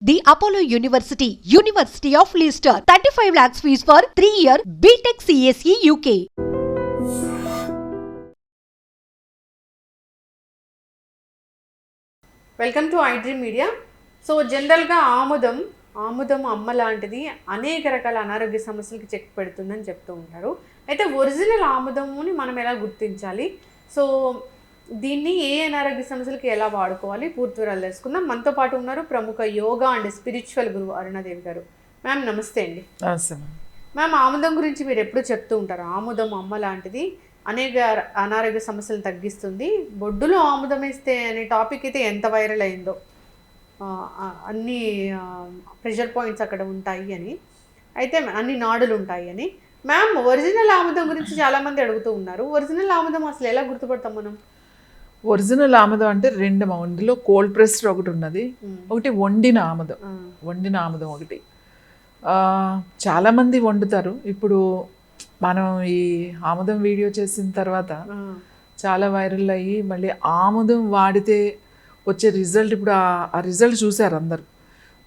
The Apollo University, University of Leicester. 35 lakhs fees for 3-year BTech CSE UK. Welcome to iDream media. So జనరల్గా ఆముదం అమ్మ లాంటిది అనేక రకాల అనారోగ్య సమస్యలకి చెక్ పెడుతుందని చెప్తూ ఉంటారు. అయితే ఒరిజినల్ ఆముదముని మనం ఎలా గుర్తించాలి, సో దీన్ని ఏ అనారోగ్య సమస్యలకి ఎలా వాడుకోవాలి, పూర్తి వివరాలు తెలుసుకుందాం. మనతో పాటు ఉన్నారు ప్రముఖ యోగా అండ్ స్పిరిచువల్ గురువు అరుణాదేవి గారు. మ్యామ్ నమస్తే అండి. మ్యామ్, ఆముదం గురించి మీరు ఎప్పుడు చెప్తూ ఉంటారు, ఆముదం అమ్మ లాంటిది అనేక అనారోగ్య సమస్యలను తగ్గిస్తుంది, బొడ్డులో ఆముదం వేస్తే అనే టాపిక్ అయితే ఎంత వైరల్ అయిందో, అన్ని ప్రెషర్ పాయింట్స్ అక్కడ ఉంటాయి అని, అయితే అన్ని నాడులు ఉంటాయి అని. మ్యామ్, ఒరిజినల్ ఆముదం గురించి చాలామంది అడుగుతూ ఉన్నారు. ఒరిజినల్ ఆముదం అసలు ఎలా గుర్తుపడతాం మనం? ఒరిజినల్ ఆముదం అంటే రెండు, వండిలో కోల్డ్ ప్రెస్డ్ ఒకటి ఉన్నది, ఒకటి వండిన ఆముదం ఒకటి. చాలామంది వండుతారు. ఇప్పుడు మనం ఈ ఆముదం వీడియో చేసిన తర్వాత చాలా వైరల్ అయ్యి మళ్ళీ ఆముదం వాడితే వచ్చే రిజల్ట్, ఇప్పుడు ఆ రిజల్ట్ చూశారు అందరు,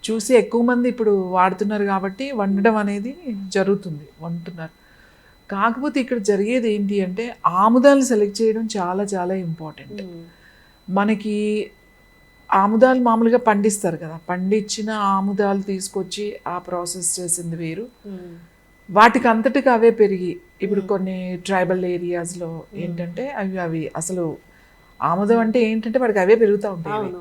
చూసి ఎక్కువ మంది ఇప్పుడు వాడుతున్నారు కాబట్టి వండడం అనేది జరుగుతుంది, వండుతున్నారు. కాకపోతే ఇక్కడ జరిగేది ఏంటి అంటే ఆముదాలు సెలెక్ట్ చేయడం చాలా చాలా ఇంపార్టెంట్. మనకి ఆముదాలు మామూలుగా పండిస్తారు కదా, పండించిన ఆముదాలు తీసుకొచ్చి ఆ ప్రాసెస్ చేసింది వేరు, వాటికి అంతటికి అవే పెరిగి ఇప్పుడు కొన్ని ట్రైబల్ ఏరియాస్లో ఏంటంటే అవి అసలు ఆముదం అంటే ఏంటంటే వాటికి అవే పెరుగుతూ ఉంటాయి.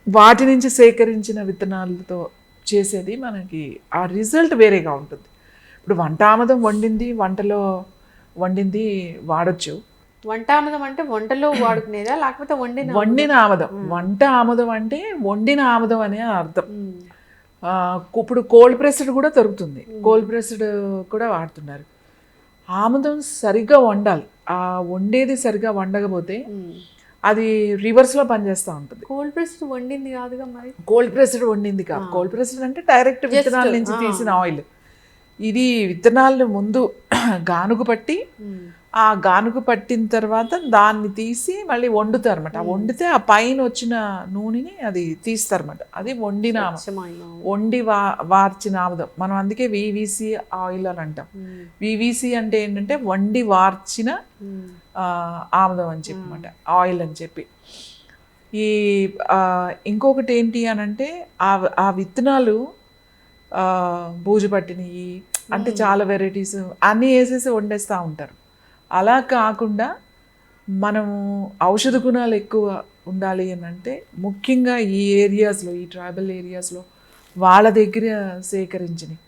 వాటి నుంచి సేకరించిన విత్తనాలతో చేసేది మనకి ఆ రిజల్ట్ వేరేగా ఉంటుంది. ఇప్పుడు వంట ఆముదం వంటలో వండింది వాడచ్చు. వంట ఆముదం అంటే వంటలో వాడుకునేదా, లేకపోతే వండిన ఆముదం? వంట ఆముదం అంటే వండిన ఆముదం అనే అర్థం. ఇప్పుడు కోల్డ్ ప్రెస్డ్ కూడా దొరుకుతుంది, కోల్డ్ ప్రెస్డ్ కూడా వాడుతున్నారు. ఆముదం సరిగ్గా వండాలి, ఆ వండేది సరిగ్గా వండకపోతే అది రివర్స్లో పనిచేస్తూ ఉంటుంది. కోల్డ్ ప్రెస్డ్ వండింది కాదుగా మరి? కోల్డ్ ప్రెస్డ్ వండింది కాదు. కోల్డ్ ప్రెస్డ్ అంటే డైరెక్ట్ విత్తనాల నుంచి తీసిన ఆయిల్. ఇది విత్తనాలను ముందు గానుగు పట్టి, ఆ గానుగు పట్టిన తర్వాత దాన్ని తీసి మళ్ళీ వండుతారు అనమాట. వండితే ఆ పైన వచ్చిన నూనెని అది తీస్తారన్నమాట. అది వండి వార్చిన ఆముదం. మనం అందుకే వివిసి ఆయిల్ అని అంటాం. వివిసి అంటే ఏంటంటే వండి వార్చిన ఆముదం అని చెప్పి అన్నమాట, ఆయిల్ అని చెప్పి. ఈ ఇంకొకటి ఏంటి అని అంటే ఆ విత్తనాలు బూజు పట్టినవి అంటే చాలా వెరైటీస్ అన్నీ వేసేసి వండేస్తూ ఉంటారు. అలా కాకుండా మనము ఔషధ గుణాలు ఎక్కువ ఉండాలి అని అంటే ముఖ్యంగా ఈ ఏరియాస్లో, ఈ ట్రైబల్ ఏరియాస్లో వాళ్ళ దగ్గర సేకరించినవి,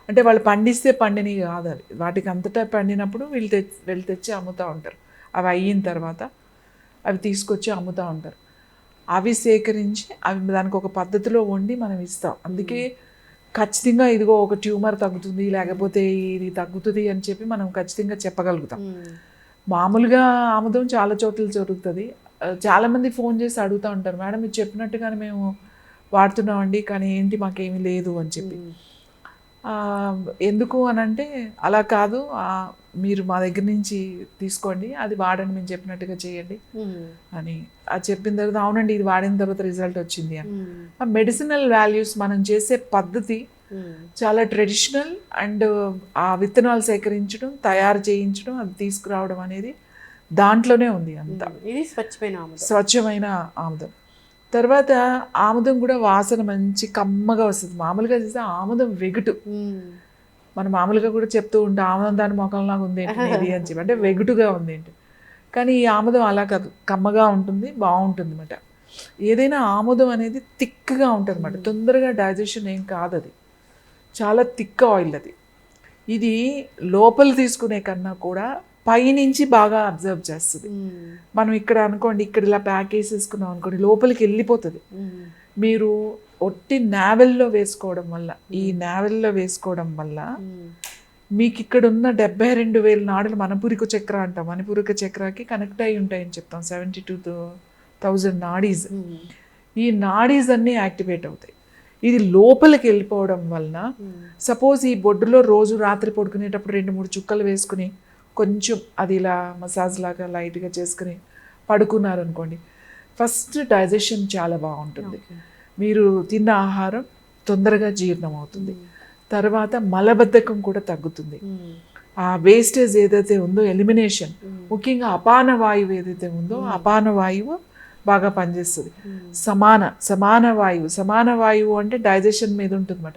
అంటే వాళ్ళు పండిస్తే పండినవి కాదు అవి, వాటికి అంతటా పండినప్పుడు వీళ్ళు తెచ్చి అమ్ముతూ ఉంటారు. అవి అయిన తర్వాత అవి తీసుకొచ్చి అమ్ముతూ ఉంటారు. అవి సేకరించి అవి దానికి ఒక పద్ధతిలో వండి మనం ఇస్తాం. అందుకే ఖచ్చితంగా ఇదిగో ఒక ట్యూమర్ తగ్గుతుంది, లేకపోతే ఇది తగ్గుతుంది అని చెప్పి మనం ఖచ్చితంగా చెప్పగలుగుతాం. మామూలుగా ఆముదం చాలా చోట్ల జరుగుతుంది. చాలామంది ఫోన్ చేసి అడుగుతూ ఉంటారు, మేడం మీరు చెప్పినట్టుగానే మేము వాడుతున్నామండి, కానీ ఏంటి మాకేమీ లేదు అని చెప్పి. ఎందుకు అని అంటే అలా కాదు, మీరు మా దగ్గర నుంచి తీసుకోండి, అది వాడండి, మేము చెప్పినట్టుగా చేయండి అని అది చెప్పిన తర్వాత అవునండి ఇది వాడిన తర్వాత రిజల్ట్ వచ్చింది అని. ఆ మెడిసినల్ వాల్యూస్ మనం చేసే పద్ధతి చాలా ట్రెడిషనల్ అండ్ ఆ విత్తనాలు సేకరించడం, తయారు చేయించడం, అది తీసుకురావడం అనేది దాంట్లోనే ఉంది అంతా. ఇది స్వచ్ఛమైన ఆముదం. తర్వాత ఆముదం కూడా వాసన మంచి కమ్మగా వస్తుంది. మామూలుగా చేస్తే ఆముదం వెగుటు, మనం మామూలుగా కూడా చెప్తూ ఉంటాం ఆముదం దాని మొక్కలాగా ఉంది ఏంటి అని చెప్పి, అంటే వెగుటుగా ఉంది ఏంటి. కానీ ఈ ఆముదం అలా కాదు, కమ్మగా ఉంటుంది, బాగుంటుంది అన్నమాట. ఏదైనా ఆముదం అనేది థిక్గా ఉంటుంది అన్నమాట, తొందరగా డైజెషన్ ఏం కాదు, అది చాలా థిక్ ఆయిల్. అది ఇది లోపల తీసుకునే కన్నా కూడా పైనుంచి బాగా అబ్జర్వ్ చేస్తుంది. మనం ఇక్కడ అనుకోండి, ఇక్కడ ఇలా ప్యాక్ వేసేసుకున్నాం అనుకోండి, లోపలికి వెళ్ళిపోతుంది. మీరు ఒట్టి నావెల్లో వేసుకోవడం వల్ల, ఈ నావెల్లో వేసుకోవడం వల్ల మీకు ఇక్కడ ఉన్న 72,000 నాడులు మణిపూరక చక్ర అంటాం, మణిపూరక చక్రకి కనెక్ట్ అయి ఉంటాయని చెప్తాం. 72,000 నాడీస్, ఈ నాడీస్ అన్నీ యాక్టివేట్ అవుతాయి. ఇది లోపలికి వెళ్ళిపోవడం వలన సపోజ్ ఈ బొడ్డులో రోజు రాత్రి పడుకునేటప్పుడు 2-3 చుక్కలు వేసుకుని కొంచెం అది ఇలా మసాజ్ లాగా లైట్గా చేసుకుని పడుకున్నారు అనుకోండి, ఫస్ట్ డైజెషన్ చాలా బాగుంటుంది. మీరు తిన్న ఆహారం తొందరగా జీర్ణం అవుతుంది. తర్వాత మలబద్ధకం కూడా తగ్గుతుంది. ఆ వేస్టేజ్ ఏదైతే ఉందో ఎలిమినేషన్, ముఖ్యంగా అపాన వాయువు ఏదైతే ఉందో అపాన వాయువు బాగా పనిచేస్తుంది. సమాన వాయువు అంటే డైజెషన్ మీద ఉంటుందన్నమాట.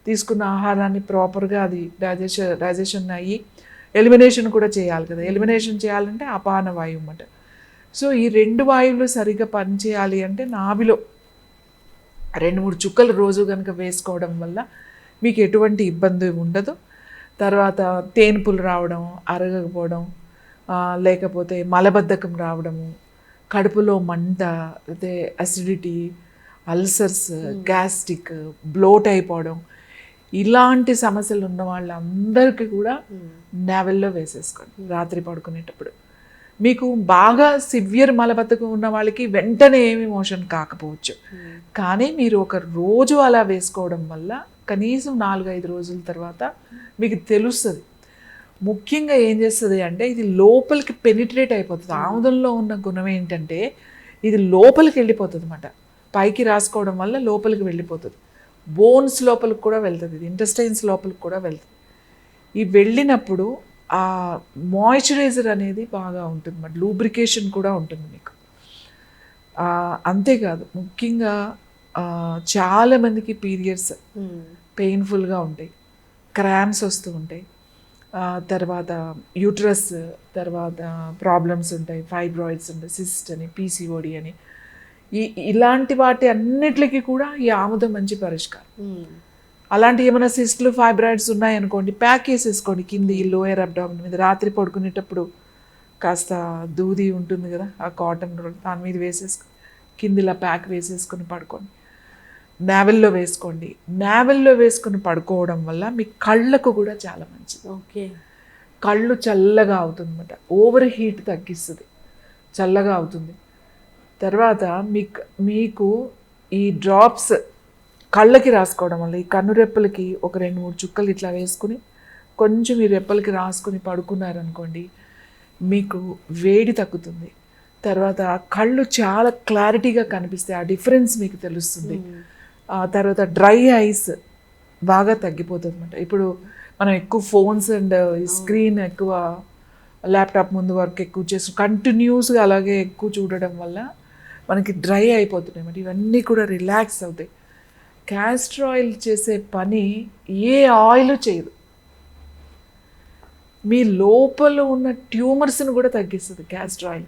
తీసుకున్న ఆహారాన్ని ప్రాపర్గా అది డైజెషన్ అయ్యి ఎలిమినేషన్ కూడా చేయాలి కదా. ఎలిమినేషన్ చేయాలంటే అపాన వాయువు అన్నమాట. సో ఈ 2 వాయువులు సరిగ్గా పనిచేయాలి అంటే నాభిలో 2-3 చుక్కలు రోజు కనుక వేసుకోవడం వల్ల మీకు ఎటువంటి ఇబ్బంది ఉండదు. తర్వాత తేన్పులు రావడం, అరగకపోవడం, లేకపోతే మలబద్ధకం రావడము, కడుపులో మంట, అయితే అసిడిటీ, అల్సర్స్, గ్యాస్ట్రిక్, బ్లోట్ అయిపోవడం, ఇలాంటి సమస్యలు ఉన్న వాళ్ళందరికీ కూడా నావెల్లో వేసేసుకోండి రాత్రి పడుకునేటప్పుడు. మీకు బాగా సివియర్ మలబద్ధకం ఉన్న వాళ్ళకి వెంటనే ఏమి మోషన్ కాకపోవచ్చు, కానీ మీరు ఒక రోజు అలా వేసుకోవడం వల్ల కనీసం 4-5 రోజుల తర్వాత మీకు తెలుస్తుంది. ముఖ్యంగా ఏం చేస్తుంది అంటే ఇది లోపలికి పెనిట్రేట్ అయిపోతుంది. ఆముదంలో ఉన్న గుణం ఏంటంటే ఇది లోపలికి వెళ్ళిపోతుంది అన్నమాట. పైకి రాసుకోవడం వల్ల లోపలికి వెళ్ళిపోతుంది. బోన్స్ లోపలికి కూడా వెళ్తుంది, ఇది ఇంటెస్టైన్స్ లోపలికి కూడా వెళ్తుంది. ఈ వెళ్ళినప్పుడు ఆ మాయిశ్చరైజర్ అనేది బాగా ఉంటుంది అన్నమాట, లూబ్రికేషన్ కూడా ఉంటుంది మీకు. అంతేకాదు ముఖ్యంగా చాలామందికి పీరియడ్స్ పెయిన్ఫుల్గా ఉంటాయి, క్రాంప్స్ వస్తూ ఉంటాయి, తర్వాత యూట్రస్ తర్వాత ప్రాబ్లమ్స్ ఉంటాయి, ఫైబ్రాయిడ్స్ ఉంటాయి, సిస్ట్ అని, పీసీఓడి అని, ఇలాంటి వాటి అన్నిటికీ కూడా ఈ ఆముదం మంచి పరిష్కారం. అలాంటి ఏమైనా సిస్ట్లు ఫైబ్రాయిడ్స్ ఉన్నాయనుకోండి, ప్యాక్ వేసేసుకోండి కింది లోయర్ అబ్డామిన్ మీద. రాత్రి పడుకునేటప్పుడు కాస్త దూది ఉంటుంది కదా, ఆ కాటన్ రోల్ దాని మీద వేసేసుకొని కిందిలా ప్యాక్ వేసేసుకొని పడుకోండి. నావెల్లో వేసుకోండి. నావెల్లో వేసుకొని పడుకోవడం వల్ల మీ కళ్ళకు కూడా చాలా మంచిది. ఓకే, కళ్ళు చల్లగా అవుతుంది అన్నమాట, ఓవర్ హీట్ తగ్గిస్తుంది, చల్లగా అవుతుంది. తర్వాత మీకు ఈ డ్రాప్స్ కళ్ళకి రాసుకోవడం వల్ల ఈ కన్నురెప్పలకి ఒక 2-3 చుక్కలు ఇట్లా వేసుకుని కొంచెం ఈ రెప్పలకి రాసుకుని పడుకున్నారనుకోండి, మీకు వేడి తగ్గుతుంది. తర్వాత కళ్ళు చాలా క్లారిటీగా కనిపిస్తాయి, ఆ డిఫరెన్స్ మీకు తెలుస్తుంది. తర్వాత డ్రై ఐస్ బాగా తగ్గిపోతుంది అన్నమాట. ఇప్పుడు మనం ఎక్కువ ఫోన్స్ అండ్ స్క్రీన్ ఎక్కువ ల్యాప్టాప్ ముందు వర్క్ ఎక్కువ చేసి కంటిన్యూస్గా అలాగే ఎక్కువ చూడడం వల్ల మనకి డ్రై అయిపోతున్నాయి అన్నమాట. ఇవన్నీ కూడా రిలాక్స్ అవుతాయి. క్యాస్టర్ ఆయిల్ చేసే పని ఏ ఆయిల్ చేయదు, మీ లోపల ఉన్న ట్యూమర్స్ని కూడా తగ్గిస్తుంది క్యాస్టర్ ఆయిల్.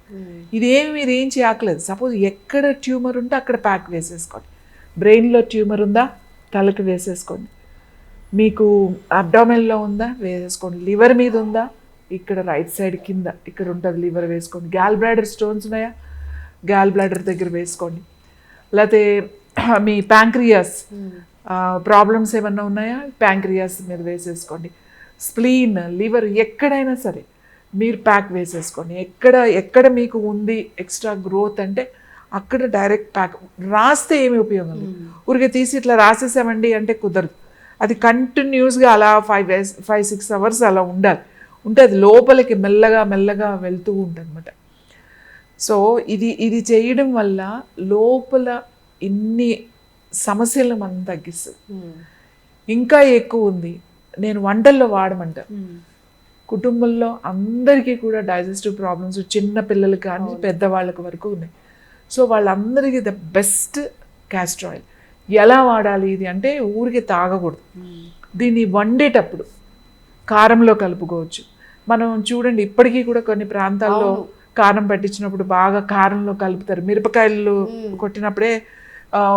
ఇదేమి మీరు ఏం చేయక్కలేదు. సపోజ్ ఎక్కడ ట్యూమర్ ఉంటే అక్కడ ప్యాక్ వేసేసుకోండి. బ్రెయిన్లో ట్యూమర్ ఉందా, తలకి వేసేసుకోండి. మీకు అబ్డామిన్లో ఉందా, వేసేసుకోండి. లివర్ మీద ఉందా, ఇక్కడ రైట్ సైడ్ కింద ఇక్కడ ఉంటుంది లివర్, వేసుకోండి. గ్యాల్ బ్లాడర్ స్టోన్స్ ఉన్నాయా, గ్యాల్ బ్లాడర్ దగ్గర వేసుకోండి. లేకపోతే మీ ప్యాంక్రియాస్ ప్రాబ్లమ్స్ ఏమన్నా ఉన్నాయా, ప్యాంక్రియాస్ మీద వేసేసుకోండి. స్ప్లీన్, లివర్, ఎక్కడైనా సరే మీరు ప్యాక్ వేసేసుకోండి. ఎక్కడ మీకు ఉంది ఎక్స్ట్రా గ్రోత్ అంటే అక్కడ డైరెక్ట్ ప్యాక్. రాస్తే ఏమి ఉపయోగం లేదు, ఊరికే తీసి ఇట్లా రాసేసామండి అంటే కుదరదు. అది కంటిన్యూస్గా అలా 5-6 అవర్స్ అలా ఉండాలి. ఉంటే అది లోపలికి మెల్లగా వెళ్తూ ఉంటుంది అన్నమాట. సో ఇది చేయడం వల్ల లోపల ఇన్ని సమస్యలను మనం తగ్గిస్తుంది. ఇంకా ఎక్కువ ఉంది, నేను వంటల్లో వాడమంట. కుటుంబంలో అందరికీ కూడా డైజెస్టివ్ ప్రాబ్లమ్స్, చిన్న పిల్లలు కానీ పెద్దవాళ్ళకి వరకు ఉన్నాయి. సో వాళ్ళందరికీ ద బెస్ట్ క్యాస్టర్ ఆయిల్. ఎలా వాడాలి ఇది అంటే ఊరికి తాగకూడదు. దీన్ని వండేటప్పుడు కారంలో కలుపుకోవచ్చు. మనం చూడండి ఇప్పటికీ కూడా కొన్ని ప్రాంతాల్లో కారం పట్టించినప్పుడు బాగా కారంలో కలుపుతారు. మిరపకాయలు కొట్టినప్పుడే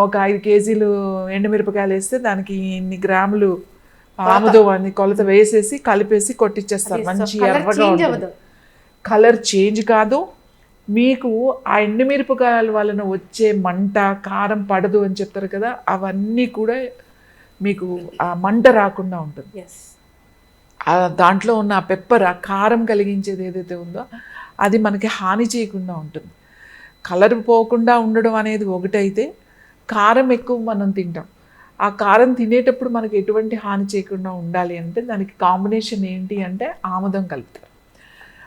ఒక 5 కేజీలు ఎండుమిరపకాయలు వేస్తే దానికి ఇన్ని గ్రాములు ఆముదం అని కొలత వేసేసి కలిపేసి కొట్టించేస్తారు. మంచి ఎర్రగా ఉంటుంది. కలర్ చేంజ్ కాదు, మీకు ఆ ఎండుమిరపకాయల వలన వచ్చే మంట, కారం పడదు అని చెప్తారు కదా, అవన్నీ కూడా మీకు ఆ మంట రాకుండా ఉంటుంది. దాంట్లో ఉన్న ఆ పెప్పర్, ఆ కారం కలిగించేది ఏదైతే ఉందో అది మనకి హాని చేయకుండా ఉంటుంది. కలర్ పోకుండా ఉండడం అనేది ఒకటైతే, కారం ఎక్కువ మనం తింటాం, ఆ కారం తినేటప్పుడు మనకి ఎటువంటి హాని చేయకుండా ఉండాలి అంటే దానికి కాంబినేషన్ ఏంటి అంటే ఆముదం కలుపుతారు.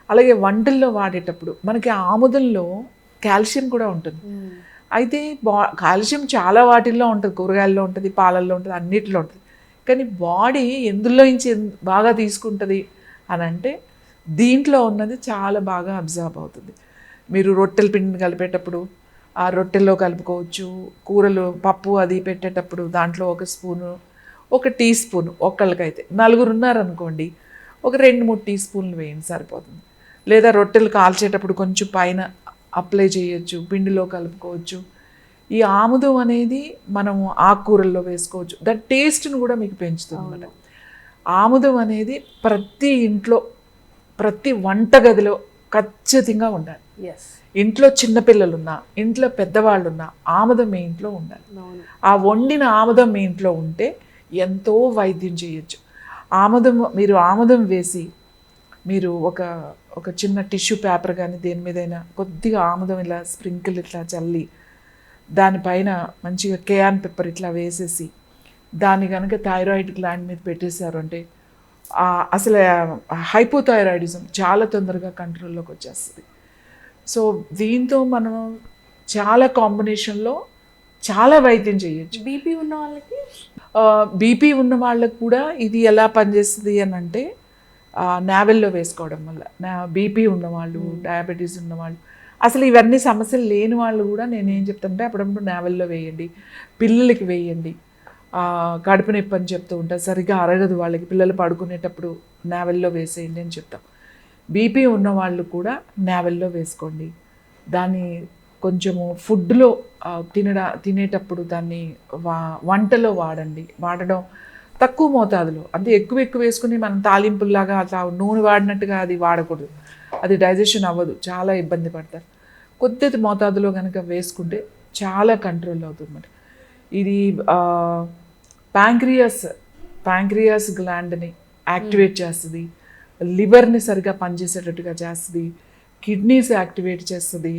అలాగే వంటల్లో వాడేటప్పుడు మనకి ఆముదంలో కాల్షియం కూడా ఉంటుంది. అయితే కాల్షియం చాలా వాటిల్లో ఉంటుంది, కూరగాయల్లో ఉంటుంది, పాలల్లో ఉంటుంది, అన్నిటిలో ఉంటుంది. కానీ బాడీ ఎందులో నుంచి బాగా తీసుకుంటుంది అని అంటే దీంట్లో ఉన్నది చాలా బాగా అబ్జర్వ్ అవుతుంది. మీరు రొట్టెల పిండిని కలిపేటప్పుడు ఆ రొట్టెల్లో కలుపుకోవచ్చు, కూరలు పప్పు అది పెట్టేటప్పుడు దాంట్లో 1 స్పూను, 1 టీ స్పూన్, ఒక్కళ్ళకైతే 4 ఉన్నారనుకోండి ఒక 2-3 టీ స్పూన్లు వేయండి సరిపోతుంది. లేదా రొట్టెలు కాల్చేటప్పుడు కొంచెం పైన అప్లై చేయొచ్చు, పిండిలో కలుపుకోవచ్చు. ఈ ఆముదం అనేది మనము ఆకుకూరల్లో వేసుకోవచ్చు, దాని టేస్ట్ని కూడా మీకు పెంచుతుంది అన్నమాట. ఆముదం అనేది ప్రతి ఇంట్లో ప్రతి వంటగదిలో ఖచ్చితంగా ఉండాలి. ఇంట్లో చిన్నపిల్లలున్నా ఇంట్లో పెద్దవాళ్ళున్నా ఆముదం మీ ఇంట్లో ఉండాలి. ఆ వండిన ఆముదం మీ ఇంట్లో ఉంటే ఎంతో వైద్యం చేయొచ్చు. మీరు ఆముదం వేసి మీరు ఒక చిన్న టిష్యూ పేపర్ కానీ దేని మీదైనా కొద్దిగా ఆముదం ఇలా స్ప్రింకిల్ ఇట్లా చల్లి దానిపైన మంచిగా కేయాన్ పెప్పర్ ఇట్లా వేసేసి దాన్ని కనుక థైరాయిడ్ గ్లాండ్ మీద పెట్టేశారు అంటే అసలు హైపోథైరాయిడిజం చాలా తొందరగా కంట్రోల్లోకి వచ్చేస్తుంది. సో దీంతో మనం చాలా కాంబినేషన్లో చాలా వైద్యం చేయొచ్చు. బీపీ ఉన్న వాళ్ళకి కూడా ఇది ఎలా పనిచేస్తుంది అని అంటే నావెల్లో వేసుకోవడం వల్ల బీపీ ఉన్నవాళ్ళు, డయాబెటీస్ ఉన్నవాళ్ళు, అసలు ఇవన్నీ సమస్యలు లేని వాళ్ళు కూడా నేనేం చెప్తానంటే అప్పుడప్పుడు నావెల్లో వేయండి, పిల్లలకి వేయండి. కడుపు నొప్పి అని చెప్తూ ఉంటారు, సరిగ్గా అరగదు వాళ్ళకి, పిల్లలు పడుకునేటప్పుడు నావెల్లో వేసేయండి అని చెప్తాం. బీపీ ఉన్న వాళ్ళు కూడా నావెల్లో వేసుకోండి. దాన్ని కొంచెము ఫుడ్లో తినేటప్పుడు దాన్ని వంటలో వాడడం తక్కువ మోతాదులో, అంటే ఎక్కువ వేసుకుని మనం తాలింపుల్లాగా అట్లా నూనె వాడినట్టుగా అది వాడకూడదు, అది డైజెషన్ అవ్వదు, చాలా ఇబ్బంది పడతారు. కొద్ది మోతాదులో కనుక వేసుకుంటే చాలా కంట్రోల్ అవుతుంది అన్నమాట. ఇది ప్యాంక్రియాస్ గ్లాండ్ని యాక్టివేట్ చేస్తుంది, లివర్ని సరిగా పనిచేసేటట్టుగా చేస్తుంది, కిడ్నీస్ యాక్టివేట్ చేస్తుంది.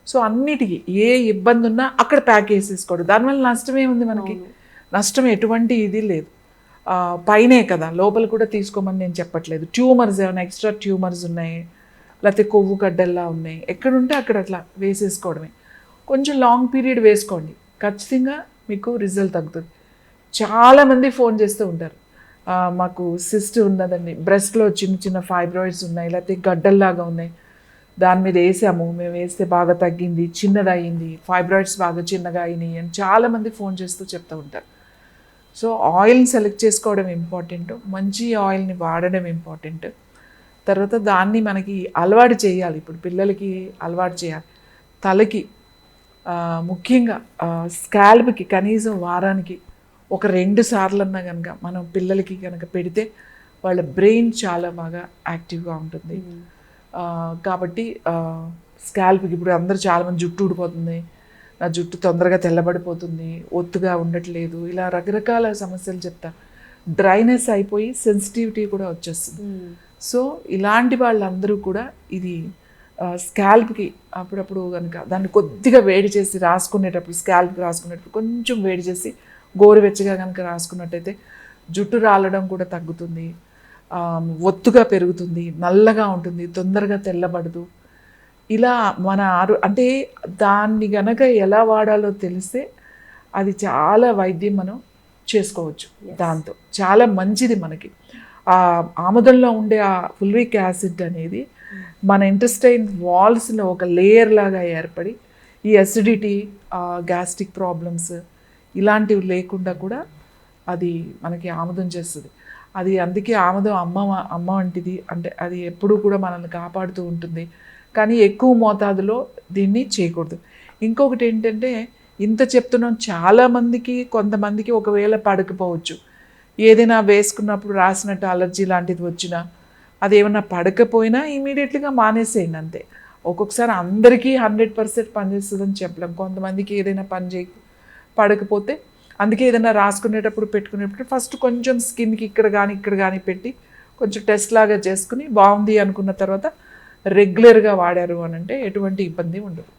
సో అన్నిటికీ ఏ ఇబ్బంది ఉన్నా అక్కడ ప్యాక్ వేసేసుకోవడం, దానివల్ల నష్టమే ఉంది మనకి, నష్టం ఎటువంటి ఇది లేదు. పైనే కదా, లోపల కూడా తీసుకోమని నేను చెప్పట్లేదు. ట్యూమర్స్ ఏమైనా ఎక్స్ట్రా ట్యూమర్స్ ఉన్నాయి, లేకపోతే కొవ్వు గడ్డల్లా ఉన్నాయి, ఎక్కడుంటే అక్కడ అట్లా వేసేసుకోవడమే. కొంచెం లాంగ్ పీరియడ్ వేసుకోండి, ఖచ్చితంగా మీకు రిజల్ట్ తగ్గుతుంది. చాలామంది ఫోన్ చేస్తూ ఉంటారు, మాకు సిస్ట్ ఉన్నదండి, బ్రెస్ట్లో చిన్న ఫైబ్రాయిడ్స్ ఉన్నాయి, లేకపోతే గడ్డల్లాగా ఉన్నాయి, దాని మీద వేసాము, మేము వేస్తే బాగా తగ్గింది, చిన్నదయ్యింది, ఫైబ్రాయిడ్స్ బాగా చిన్నగా అయినాయి అని చాలామంది ఫోన్ చేస్తూ చెప్తూ ఉంటారు. సో ఆయిల్ని సెలెక్ట్ చేసుకోవడం ఇంపార్టెంట్, మంచి ఆయిల్ని వాడడం ఇంపార్టెంట్. తర్వాత దాన్ని మనకి అలవాటు చేయాలి, ఇప్పుడు పిల్లలకి అలవాటు చేయాలి. తలకి ముఖ్యంగా స్కాల్ప్కి కనీసం వారానికి 2 సార్లన్నా కనుక మనం పిల్లలకి కనుక పెడితే వాళ్ళ బ్రెయిన్ చాలా బాగా యాక్టివ్గా ఉంటుంది. కాబట్టి స్కాల్ప్కి ఇప్పుడు అందరూ చాలామంది జుట్టు ఊడిపోతుంది, నా జుట్టు తొందరగా తెల్లబడిపోతుంది, ఒత్తుగా ఉండట్లేదు, ఇలా రకరకాల సమస్యలు చెప్తారు. డ్రైనెస్ అయిపోయి సెన్సిటివిటీ కూడా వచ్చేస్తుంది. సో ఇలాంటి వాళ్ళందరూ కూడా ఇది స్కాల్ప్కి అప్పుడప్పుడు కనుక దాన్ని కొద్దిగా వేడి చేసి రాసుకునేటప్పుడు, స్కాల్ప్కి రాసుకునేటప్పుడు కొంచెం వేడి చేసి గోరువెచ్చగా కనుక రాసుకున్నట్టయితే జుట్టు రాలడం కూడా తగ్గుతుంది, ఒత్తుగా పెరుగుతుంది, నల్లగా ఉంటుంది, తొందరగా తెల్లబడదు. ఇలా మన అంటే దాన్ని గనక ఎలా వాడాలో తెలిస్తే అది చాలా వైద్యం మనం చేసుకోవచ్చు. దాంతో చాలా మంచిది మనకి. ఆముదంలో ఉండే ఆ ఫుల్విక్ యాసిడ్ అనేది మన ఇంటెస్టైన్ వాల్స్లో ఒక లేయర్ లాగా ఏర్పడి ఈ అసిడిటీ, గ్యాస్ట్రిక్ ప్రాబ్లమ్స్ ఇలాంటివి లేకుండా కూడా అది మనకి ఆముదం చేస్తుంది. అది అందుకే ఆముదం అమ్మ వంటిది, అంటే అది ఎప్పుడూ కూడా మనల్ని కాపాడుతూ ఉంటుంది. కానీ ఎక్కువ మోతాదులో దీన్ని చేయకూడదు. ఇంకొకటి ఏంటంటే, ఇంత చెప్తున్నాం, చాలామందికి కొంతమందికి ఒకవేళ పడకపోవచ్చు, ఏదైనా వేసుకున్నప్పుడు రాసినట్టు అలర్జీ లాంటిది వచ్చినా అదేమన్నా పడకపోయినా ఇమీడియట్లీగా మానేసేయండి అంతే. ఒక్కొక్కసారి అందరికీ 100% పనిచేస్తుందని చెప్పలేం, కొంతమందికి ఏదైనా పడకపోతే అందుకే ఏదైనా రాసుకునేటప్పుడు పెట్టుకునేటప్పుడు ఫస్ట్ కొంచెం స్కిన్కి ఇక్కడ కానీ పెట్టి కొంచెం టెస్ట్ లాగా చేసుకుని బాగుంది అనుకున్న తర్వాత రెగ్యులర్గా వాడారు అని అంటే ఎటువంటి ఇబ్బంది ఉండదు.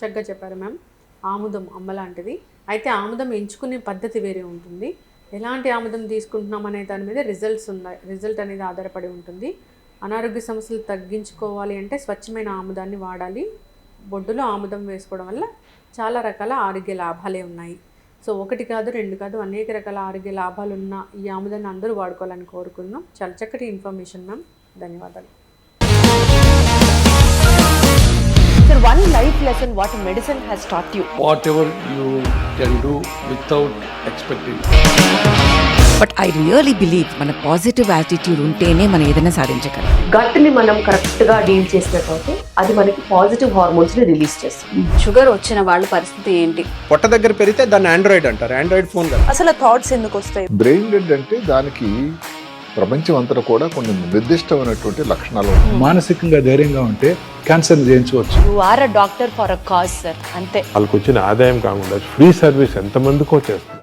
చక్కగా చెప్పారు మ్యామ్. ఆముదం అమ్మ లాంటిది. అయితే ఆముదం ఎంచుకునే పద్ధతి వేరే ఉంటుంది, ఎలాంటి ఆముదం తీసుకుంటున్నాం అనే దాని మీద రిజల్ట్ అనేది ఆధారపడి ఉంటుంది. అనారోగ్య సమస్యలు తగ్గించుకోవాలి అంటే స్వచ్ఛమైన ఆముదాన్ని వాడాలి. బొడ్డులో ఆముదం వేసుకోవడం వల్ల చాలా రకాల ఆరోగ్య లాభాలే ఉన్నాయి. సో ఒకటి కాదు, రెండు కాదు, అనేక రకాల ఆరోగ్య లాభాలు ఉన్న ఈ ఆముదాన్ని అందరూ వాడుకోవాలని కోరుకుందాం. చాలా చక్కటి ఇన్ఫర్మేషన్ మ్యామ్, ధన్యవాదాలు. Sir, one life lesson what medicine has taught you. Whatever you can do without expecting. But I really believe మన పాజిటివ్ యాటిట్యూడ్ ఉంటేనే మనం ఏదైనా సాధించగలం. గట్ని మనం కరెక్ట్గా డీల్ చేసినట్లయితే అది మనకి పాజిటివ్ హార్మోన్స్ని రిలీజ్ చేస్తుంది. షుగర్ వచ్చిన వాళ్ళ పరిస్థితి ఏంటి? పొట్ట దగ్గర పెరిగితే దాన్ని ఆండ్రాయిడ్ అంటారు, ఆండ్రాయిడ్ ఫోన్ కదా. అసలు థాట్స్ ఎందుకు వస్తాయి? బ్రెయిన్ డెడ్ అంటే దానికి ప్రపంచం అంతా కూడా కొన్ని నిర్దిష్టమైనటువంటి లక్షణాలు ఉన్నాయి. మానసికంగా ధైర్యంగా ఉంటే క్యాన్సర్ జయించవచ్చు. You are a doctor for a cause sir, అంతే. వాళ్ళకి వచ్చిన ఆదాయం కాకుండా ఫ్రీ సర్వీస్ ఎంతమందికో చేస్తారు.